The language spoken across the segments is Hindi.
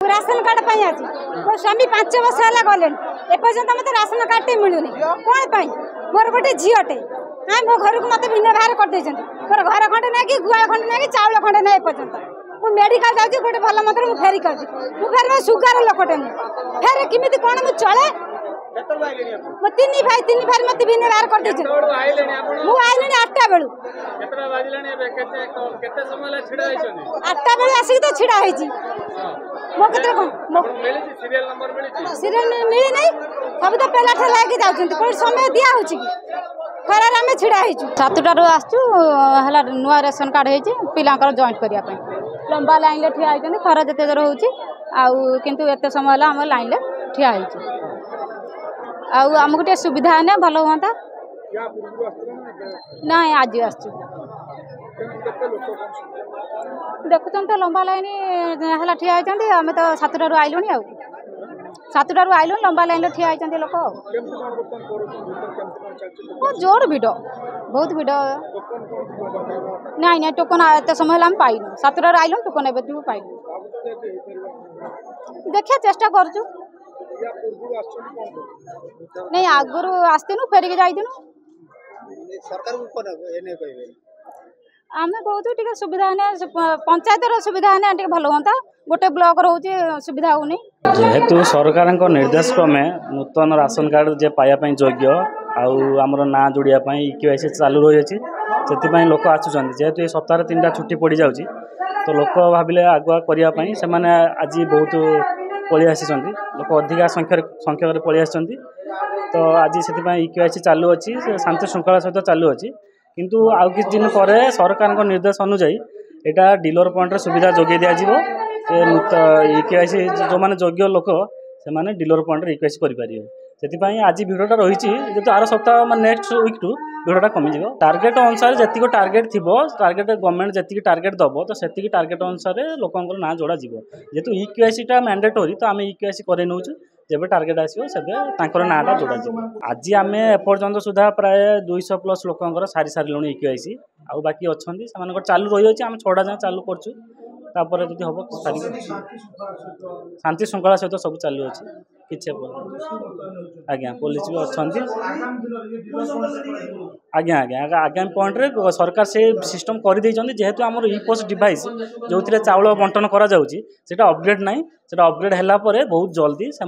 राशन कार्ड आज मो स्वामी 5 वर्ष है गले एपर्तंत मत राशन कार्ड टे मिलूनी कौन मोर गोटे झीटे हाँ मो घर को मत भिन्न बाहर कर मोर घर खंडे ना कि गुआ खंडे ना कि चाउल खंडे ना एपर्तंत मु मेडिकल जाऊँ गोटे भल मंत्र मुझे फेरिक मुझे सुगार लोकटे फेर किमी कौन मुझे चले मो तीन भाई मत भिन्न बाहर कर मुझे 8टा बेलू 8टा बेलू आसिक तो छिड़ा मो सीरियल मिली नहीं सब तो पहला ठेला के जाऊँ कौन समय दिया खरार आम छिड़ा 7टारू आसुला नुआ रेशन कार्ड हो पिलांकर जॉइंट करने लंबा लाइन ठिया होती खरा जिते जोर हो किंतु एत समय आम लाइन ठिया आमको टे सुविधा है भल हाँ ना आज आस देखुं तो लंबा लाइन है ठिया होती आम तो 7टारू आइलुँ 7टारू आइलुँ लंबा लाइन ठिया होती लोक जोर भिड़ बहुत भिड़ नहीं टोकन एत समय आम पाइनु 7टारू आइलुँ टोकन एवं पाइनु देखिए चेष्टा करूँ नहीं आगुरी आसतीनु फेरिक जाइनु आम कहूँ सुविधा पंचायत सुविधा है भल हाँ गोटे ब्लॉक रोचे सुविधा होनी जेहेतु सरकार निर्देश क्रमे नूतन राशन कार्ड जे पाइबा योग्य आमर ना जोड़ापी IKYC चालू रही से लोक आसुँच जेहेतु ये सप्ताह 3टा छुट्टी पड़ जाऊँगी तो लोक भाविले आगुआ करने से आज बहुत पलि आसी लोक अधिका संख्यक पलि आसी तो आज से IKYC चालू अच्छी शांति श्रृंखला सहित चालू अच्छी किंतु आउ किछ दिन पर सरकार निर्देश अनुजाई यहाँ डीलर पॉइंट सुविधा जोगे दिज्व IKYC जो मैंने योग्य लोक से डीलर पॉइंट IKYC करेंगे से आज भिड़टा रही जेहतु आर सप्ताह next week to भिड़टा kameez target अनुसार जी टार्गेट थी टार्गेट गवर्नमेंट जी टार्गेट दब तो से टार्गेट अनुसार लोकंर ना जोड़ा जेहेतु IKYC टा मैंडेटोरी तो आम IKYC करे नौ जब टार्गेट आसो से नाटा जोड़ा आज आम एपर्तंत सुधा प्राय 200+ लोकंर सारी सारूँ IKYC आउ बाकी अच्छा से चालू रही आम 6टा जाए चालू करूँ तापर जी हम शांति श्रृंखला सहित सब चालू अच्छी किसी आज्ञा पुलिस भी अच्छा आज्ञा आज्ञा आगामी पॉइंट रे सरकार से सिस्टम कर जेहेतु आमर E-पोस्ट डिवाइस जो चाउल बंटन करा अपग्रेड ना से अपग्रेड है बहुत जल्दी से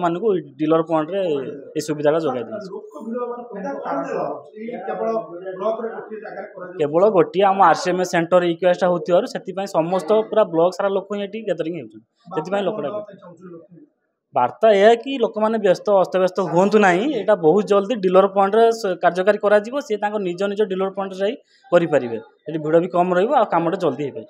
डीलर पॉइंट रे ये सुविधा जोगाई केवल गोटे आम RCMS सेंटर IKYC होती समस्त पूरा ब्लॉक सारा लोक ये गैदरिंग होती लोकटा वार्ता यह कि लोक मैंने व्यस्त अस्तव्यस्त हूँ ना यहाँ बहुत जल्दी डीलर पॉइंट कार्यकारी करा सी निज निज डीलर पॉइंट जाई करें भिड़ भी कम रही कम जल्दी हो पाए।